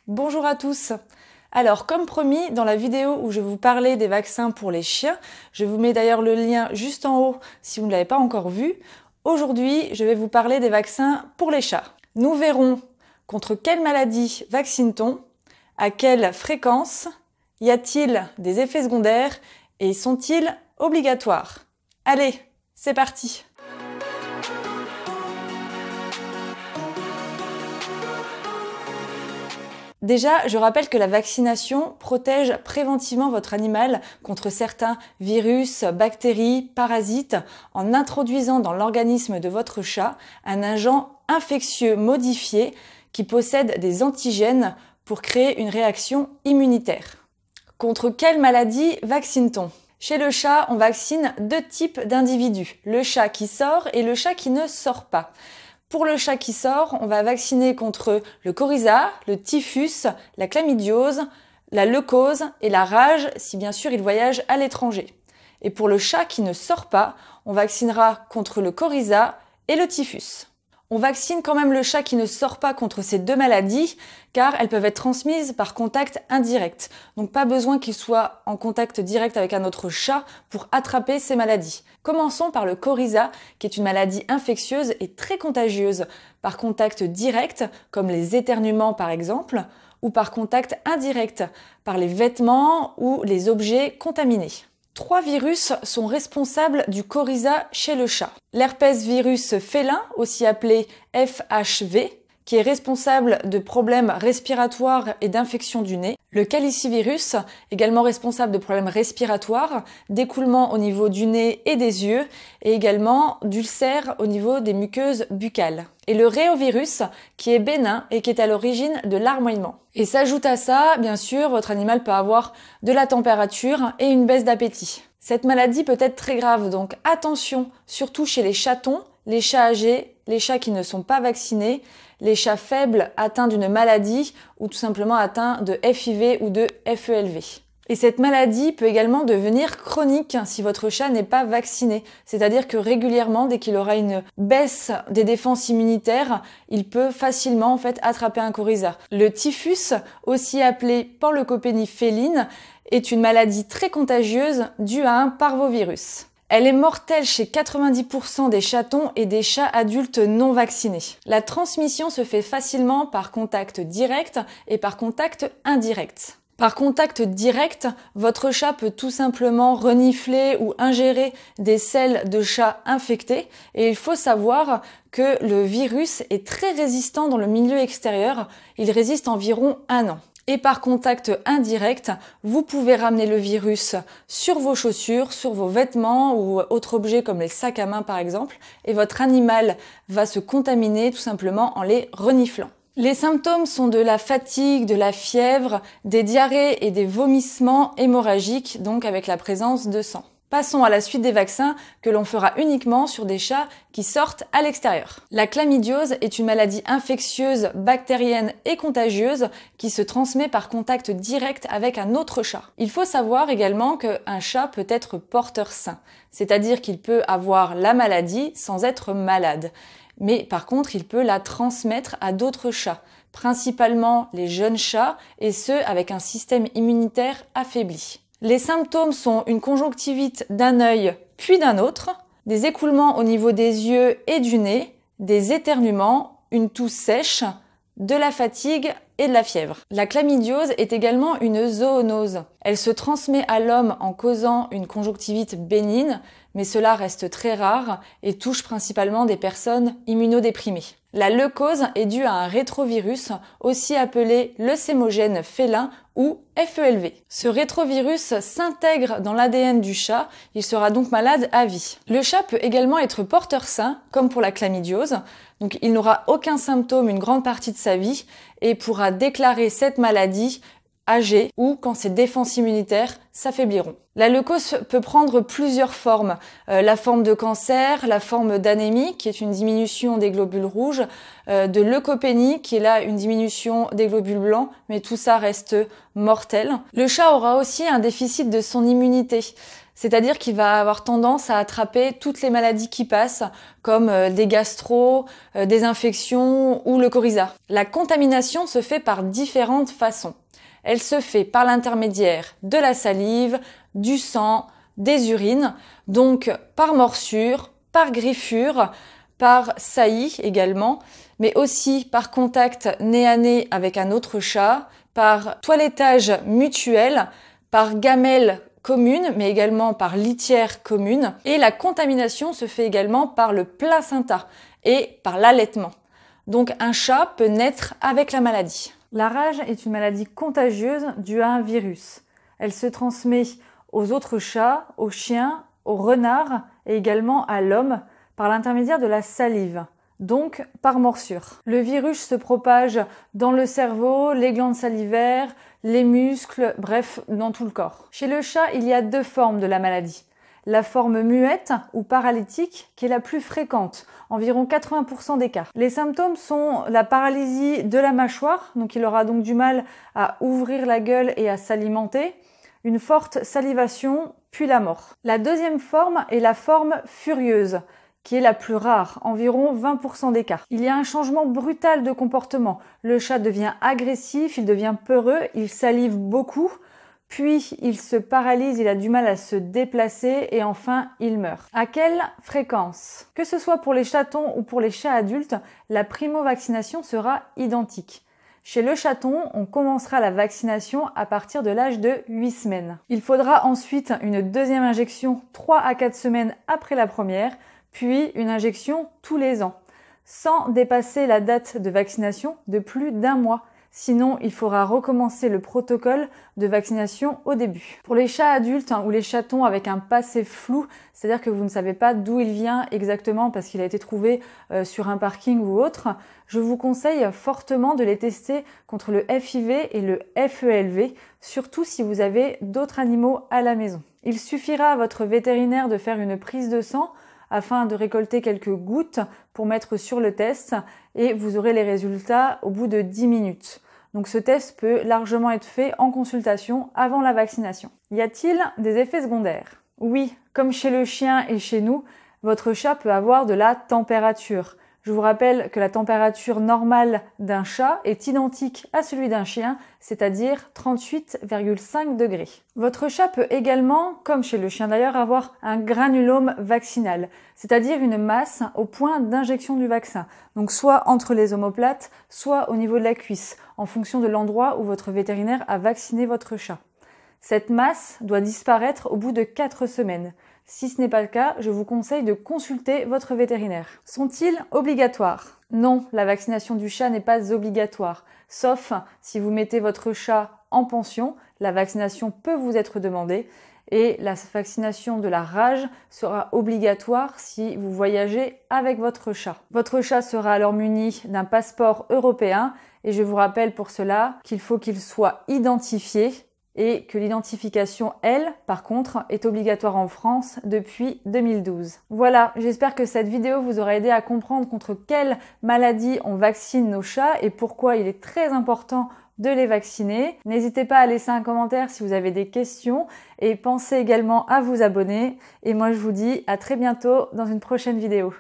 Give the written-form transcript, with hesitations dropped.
Bonjour à tous. Alors, comme promis, dans la vidéo où je vous parlais des vaccins pour les chiens, je vous mets d'ailleurs le lien juste en haut si vous ne l'avez pas encore vu. Aujourd'hui, je vais vous parler des vaccins pour les chats. Nous verrons contre quelle maladie vaccine-t-on, à quelle fréquence, y a-t-il des effets secondaires et sont-ils obligatoires? Allez, c'est parti! Déjà, je rappelle que la vaccination protège préventivement votre animal contre certains virus, bactéries, parasites en introduisant dans l'organisme de votre chat un agent infectieux modifié qui possède des antigènes pour créer une réaction immunitaire. Contre quelle maladie vaccine-t-on? Chez le chat, on vaccine deux types d'individus, le chat qui sort et le chat qui ne sort pas. Pour le chat qui sort, on va vacciner contre le coryza, le typhus, la chlamydiose, la leucose et la rage si bien sûr il voyage à l'étranger. Et pour le chat qui ne sort pas, on vaccinera contre le coryza et le typhus. On vaccine quand même le chat qui ne sort pas contre ces deux maladies car elles peuvent être transmises par contact indirect. Donc pas besoin qu'il soit en contact direct avec un autre chat pour attraper ces maladies. Commençons par le coryza qui est une maladie infectieuse et très contagieuse par contact direct comme les éternuements par exemple ou par contact indirect par les vêtements ou les objets contaminés. 3 virus sont responsables du coryza chez le chat. L'herpès virus félin, aussi appelé FHV, qui est responsable de problèmes respiratoires et d'infection du nez. Le calicivirus, également responsable de problèmes respiratoires, d'écoulement au niveau du nez et des yeux, et également d'ulcères au niveau des muqueuses buccales. Et le réovirus, qui est bénin et qui est à l'origine de larmoiement. Et s'ajoute à ça, bien sûr, votre animal peut avoir de la température et une baisse d'appétit. Cette maladie peut être très grave, donc attention, surtout chez les chatons, les chats âgés, les chats qui ne sont pas vaccinés, les chats faibles atteints d'une maladie ou tout simplement atteints de FIV ou de FELV. Et cette maladie peut également devenir chronique si votre chat n'est pas vacciné. C'est-à-dire que régulièrement, dès qu'il aura une baisse des défenses immunitaires, il peut facilement attraper un coryza. Le typhus, aussi appelé panleucopénie féline, est une maladie très contagieuse due à un parvovirus. Elle est mortelle chez 90% des chatons et des chats adultes non vaccinés. La transmission se fait facilement par contact direct et par contact indirect. Par contact direct, votre chat peut tout simplement renifler ou ingérer des selles de chat infectés et il faut savoir que le virus est très résistant dans le milieu extérieur. Il résiste environ 1 an. Et par contact indirect, vous pouvez ramener le virus sur vos chaussures, sur vos vêtements ou autres objets comme les sacs à main par exemple, et votre animal va se contaminer tout simplement en les reniflant. Les symptômes sont de la fatigue, de la fièvre, des diarrhées et des vomissements hémorragiques, donc avec la présence de sang. Passons à la suite des vaccins que l'on fera uniquement sur des chats qui sortent à l'extérieur. La chlamydiose est une maladie infectieuse, bactérienne et contagieuse qui se transmet par contact direct avec un autre chat. Il faut savoir également qu'un chat peut être porteur sain, c'est-à-dire qu'il peut avoir la maladie sans être malade. Mais par contre, il peut la transmettre à d'autres chats, principalement les jeunes chats et ceux avec un système immunitaire affaibli. Les symptômes sont une conjonctivite d'un œil puis d'un autre, des écoulements au niveau des yeux et du nez, des éternuements, une toux sèche, de la fatigue et de la fièvre. La chlamydiose est également une zoonose. Elle se transmet à l'homme en causant une conjonctivite bénigne, mais cela reste très rare et touche principalement des personnes immunodéprimées. La leucose est due à un rétrovirus, aussi appelé leucémogène félin ou FELV. Ce rétrovirus s'intègre dans l'ADN du chat, il sera donc malade à vie. Le chat peut également être porteur sain, comme pour la chlamydiose, donc il n'aura aucun symptôme une grande partie de sa vie et pourra déclarer cette maladie âgé ou quand ses défenses immunitaires s'affaibliront. La leucose peut prendre plusieurs formes. La forme de cancer, la forme d'anémie qui est une diminution des globules rouges, de leucopénie qui est là une diminution des globules blancs, mais tout ça reste mortel. Le chat aura aussi un déficit de son immunité. C'est-à-dire qu'il va avoir tendance à attraper toutes les maladies qui passent, comme des gastro, des infections ou le coryza. La contamination se fait par différentes façons. Elle se fait par l'intermédiaire de la salive, du sang, des urines, donc par morsure, par griffure, par saillie également, mais aussi par contact nez à nez avec un autre chat, par toilettage mutuel, par gamelle commune, mais également par litière commune. Et la contamination se fait également par le placenta et par l'allaitement. Donc un chat peut naître avec la maladie. La rage est une maladie contagieuse due à un virus. Elle se transmet aux autres chats, aux chiens, aux renards et également à l'homme par l'intermédiaire de la salive, donc par morsure. Le virus se propage dans le cerveau, les glandes salivaires, les muscles, bref, dans tout le corps. Chez le chat, il y a 2 formes de la maladie. La forme muette ou paralytique, qui est la plus fréquente, environ 80% des cas. Les symptômes sont la paralysie de la mâchoire, donc il aura donc du mal à ouvrir la gueule et à s'alimenter, une forte salivation, puis la mort. La deuxième forme est la forme furieuse, qui est la plus rare, environ 20% des cas. Il y a un changement brutal de comportement. Le chat devient agressif, il devient peureux, il salive beaucoup, puis il se paralyse, il a du mal à se déplacer et enfin il meurt. À quelle fréquence? Que ce soit pour les chatons ou pour les chats adultes, la primo-vaccination sera identique. Chez le chaton, on commencera la vaccination à partir de l'âge de 8 semaines. Il faudra ensuite une deuxième injection 3 à 4 semaines après la première, puis une injection tous les ans, sans dépasser la date de vaccination de plus d'1 mois. Sinon, il faudra recommencer le protocole de vaccination au début. Pour les chats adultes ou les chatons avec un passé flou, c'est-à-dire que vous ne savez pas d'où il vient exactement parce qu'il a été trouvé sur un parking ou autre, je vous conseille fortement de les tester contre le FIV et le FELV, surtout si vous avez d'autres animaux à la maison. Il suffira à votre vétérinaire de faire une prise de sang afin de récolter quelques gouttes pour mettre sur le test et vous aurez les résultats au bout de 10 minutes. Donc ce test peut largement être fait en consultation avant la vaccination. Y a-t-il des effets secondaires? Oui, comme chez le chien et chez nous, votre chat peut avoir de la température. Je vous rappelle que la température normale d'un chat est identique à celui d'un chien, c'est-à-dire 38,5 degrés. Votre chat peut également, comme chez le chien d'ailleurs, avoir un granulome vaccinal, c'est-à-dire une masse au point d'injection du vaccin. Donc soit entre les omoplates, soit au niveau de la cuisse, en fonction de l'endroit où votre vétérinaire a vacciné votre chat. Cette masse doit disparaître au bout de 4 semaines. Si ce n'est pas le cas, je vous conseille de consulter votre vétérinaire. Sont-ils obligatoires? Non, la vaccination du chat n'est pas obligatoire. Sauf si vous mettez votre chat en pension, la vaccination peut vous être demandée. Et la vaccination de la rage sera obligatoire si vous voyagez avec votre chat. Votre chat sera alors muni d'un passeport européen et je vous rappelle pour cela qu'il faut qu'il soit identifié et que l'identification, elle, par contre, est obligatoire en France depuis 2012. Voilà, j'espère que cette vidéo vous aura aidé à comprendre contre quelles maladies on vaccine nos chats et pourquoi il est très important de les vacciner. N'hésitez pas à laisser un commentaire si vous avez des questions et pensez également à vous abonner. Et moi, je vous dis à très bientôt dans une prochaine vidéo.